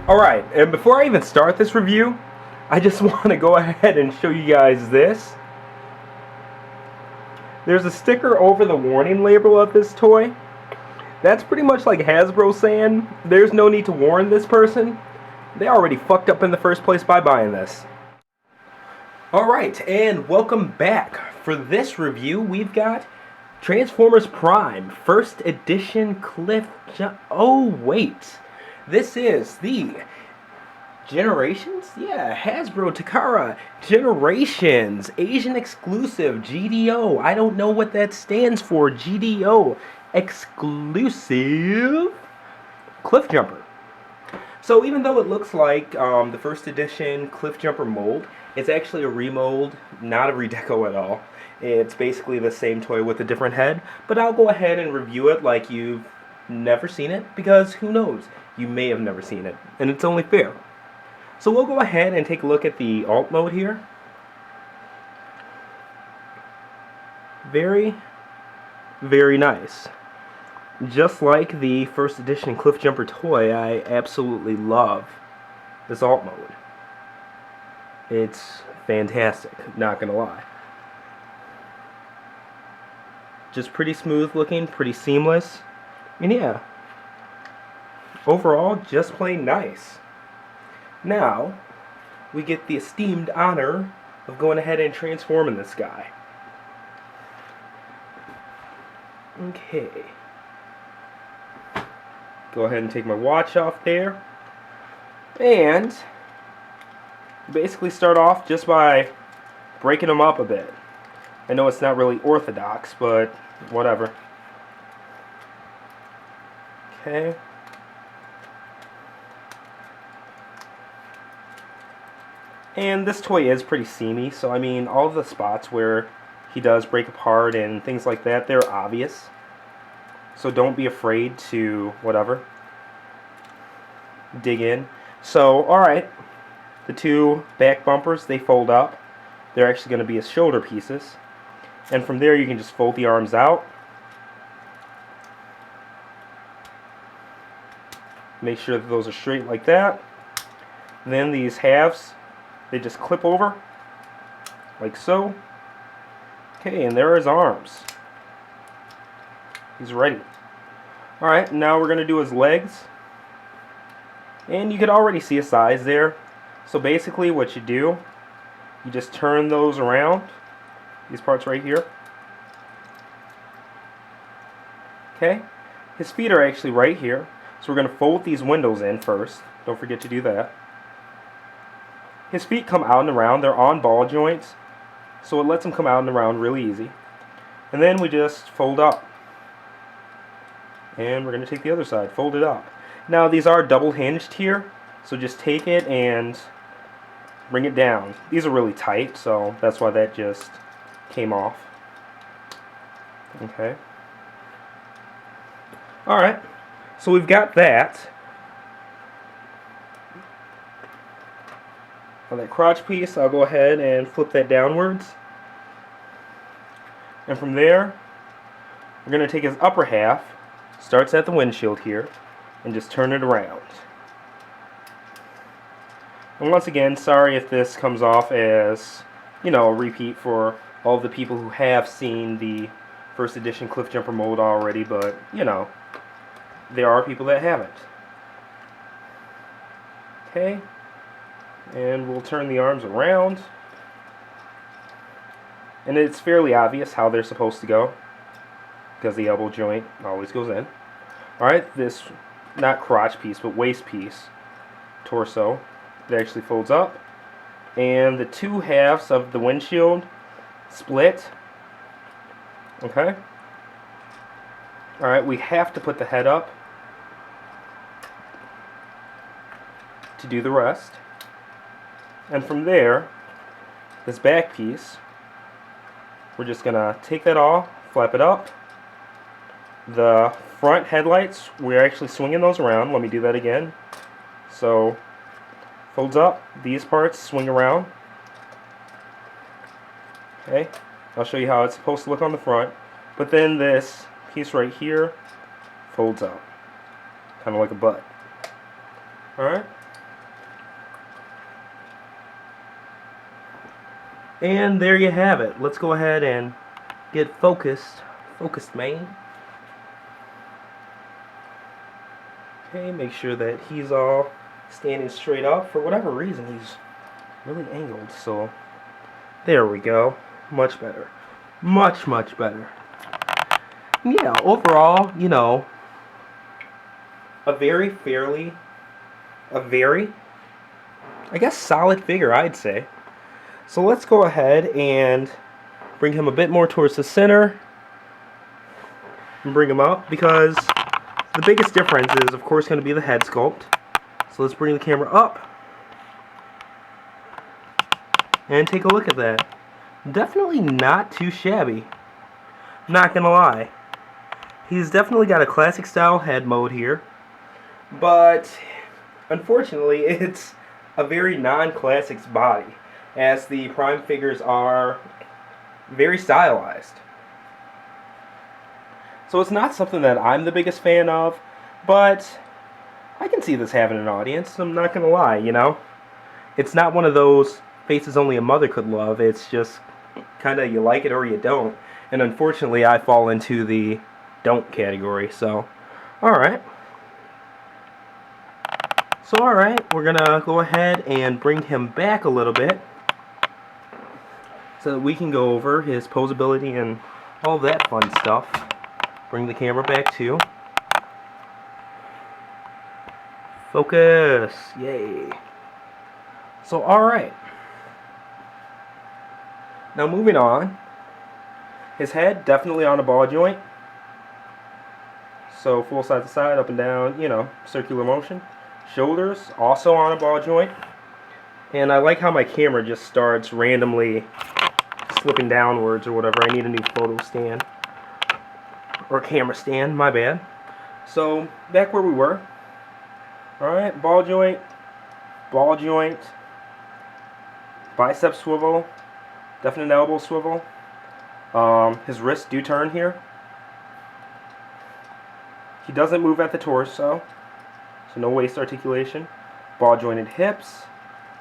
Alright, and before I even start this review, I just want to go ahead and show you guys this. There's a sticker over the warning label of this toy. That's pretty much like Hasbro saying, there's no need to warn this person. They already fucked up in the first place by buying this. Alright, and welcome back. For this review, we've got Transformers Prime, first edition CLiffjumper. Oh, wait. This is the Generations? Yeah, Hasbro Takara Generations Asian exclusive GDO. I don't know what that stands for. GDO exclusive CLiffjumper. So even though it looks like the first edition CLiffjumper mold, it's actually a remold, not a redeco at all. It's basically the same toy with a different head, but I'll go ahead and review it like you've never seen it, because who knows? You may have never seen it, and it's only fair. So we'll go ahead and take a look at the alt mode here. Very, very nice. Just like the first edition CLiffjumper toy, I absolutely love this alt mode. It's fantastic, not gonna lie. Just pretty smooth looking, pretty seamless, and yeah, overall just plain nice. Now we get the esteemed honor of going ahead and transforming this guy. Okay, go ahead and take my watch off there, and basically start off just by breaking them up a bit. I know it's not really orthodox, but whatever. Okay. And this toy is pretty seamy, so I mean, all the spots where he does break apart and things like that, they're obvious. So don't be afraid to, whatever, dig in. So, alright, the two back bumpers, they fold up. They're actually going to be as shoulder pieces. And from there you can just fold the arms out. Make sure that those are straight like that. Then these halves, they just clip over, like so. Okay, and there are his arms. He's ready. Alright, now we're going to do his legs. And you can already see a size there. So basically what you do, you just turn those around. These parts right here. Okay, his feet are actually right here. So we're going to fold these windows in first. Don't forget to do that. His feet come out and around. They're on ball joints, so it lets them come out and around really easy. And then we just fold up. And we're going to take the other side, fold it up. Now these are double hinged here, so just take it and bring it down. These are really tight, so that's why that just came off. Okay. Alright, so we've got that. On that crotch piece, I'll go ahead and flip that downwards. And from there, we're going to take his upper half, starts at the windshield here, and just turn it around. And once again, sorry if this comes off as, you know, a repeat for all of the people who have seen the first edition CLiffjumper mold already, but, you know, there are people that haven't. Okay. And we'll turn the arms around. And it's fairly obvious how they're supposed to go, because the elbow joint always goes in. Alright, this, not crotch piece, but waist piece, torso, it actually folds up. And the two halves of the windshield split. Okay. Alright, we have to put the head up to do the rest. And from there, this back piece, we're just going to take that off, flap it up. The front headlights, we're actually swinging those around. Let me do that again. So, folds up, these parts swing around. Okay, I'll show you how it's supposed to look on the front. But then this piece right here folds up, kind of like a butt. Alright, And there you have it. Let's go ahead and get focused. Focused, man. Okay, make sure that he's all standing straight up. For whatever reason, he's really angled. So, there we go. Much better. Much, much better. Yeah, overall, you know, a very, I guess, solid figure, I'd say. So let's go ahead and bring him a bit more towards the center and bring him up, because the biggest difference is, of course, going to be the head sculpt. So let's bring the camera up and take a look at that. Definitely not too shabby. Not going to lie. He's definitely got a classic style head mode here, but unfortunately it's a very non-classics body, as the Prime figures are very stylized. So it's not something that I'm the biggest fan of, but I can see this having an audience. I'm not going to lie, you know. It's not one of those faces only a mother could love. It's just kind of you like it or you don't. And unfortunately I fall into the don't category, so alright. So alright, we're gonna go ahead and bring him back a little bit so that we can go over his poseability and all that fun stuff. Bring the camera back too. Focus! Yay! So alright. Now moving on. His head, definitely on a ball joint. So full side to side, up and down, you know, circular motion. Shoulders, also on a ball joint. And I like how my camera just starts randomly slipping downwards or whatever. I need a new photo stand. Or camera stand, my bad. So, back where we were. Alright, ball joint, bicep swivel, definite elbow swivel. His wrists do turn here. He doesn't move at the torso, so no waist articulation. Ball jointed hips.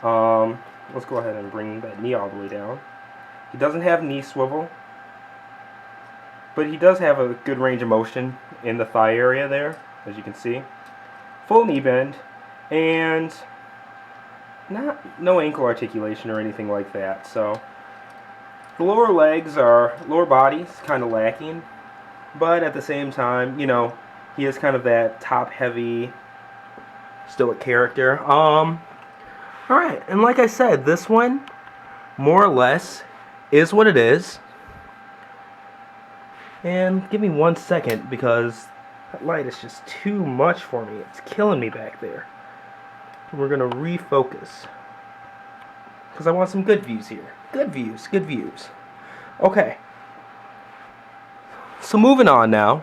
Let's go ahead and bring that knee all the way down. He doesn't have knee swivel, but he does have a good range of motion in the thigh area there, as you can see. Full knee bend, and no ankle articulation or anything like that. So the lower body's kind of lacking, but at the same time, you know, he is kind of that top-heavy stoic character. Alright, and like I said, this one, more or less, is what it is. And give me 1 second, because that light is just too much for me. It's killing me back there. We're going to refocus, because I want some good views here. Good views, good views. Okay. So moving on now.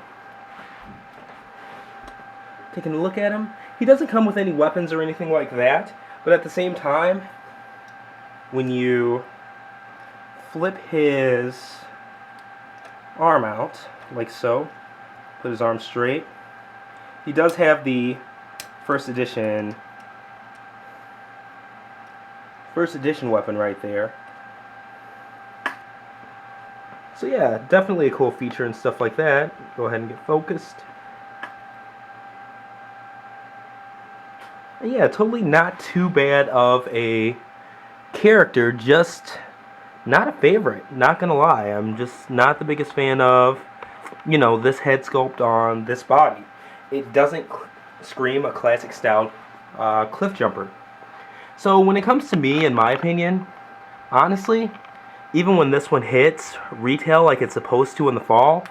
Taking a look at him. He doesn't come with any weapons or anything like that, but at the same time, when you flip his arm out, like so, put his arm straight, he does have the first edition weapon right there. So yeah, definitely a cool feature and stuff like that. Go ahead and get focused. And yeah, totally not too bad of a character, just not a favorite, not gonna lie. I'm just not the biggest fan of, you know, this head sculpt on this body. It doesn't scream a classic style CLiffjumper. So when it comes to me, in my opinion, honestly, even when this one hits retail like it's supposed to in the fall,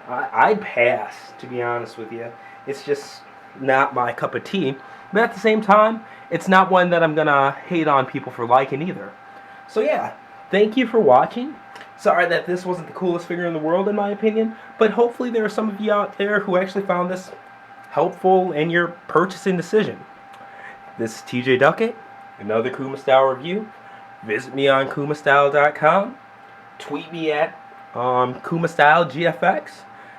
I'd pass, to be honest with you. It's just not my cup of tea. But at the same time, it's not one that I'm gonna hate on people for liking either. So yeah, thank you for watching. Sorry that this wasn't the coolest figure in the world in my opinion, but hopefully there are some of you out there who actually found this helpful in your purchasing decision. This is TJ Duckett, another Kuma Style review. Visit me on kumastyle.com. Tweet me at KumaStyleGFX.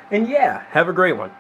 And yeah, have a great one.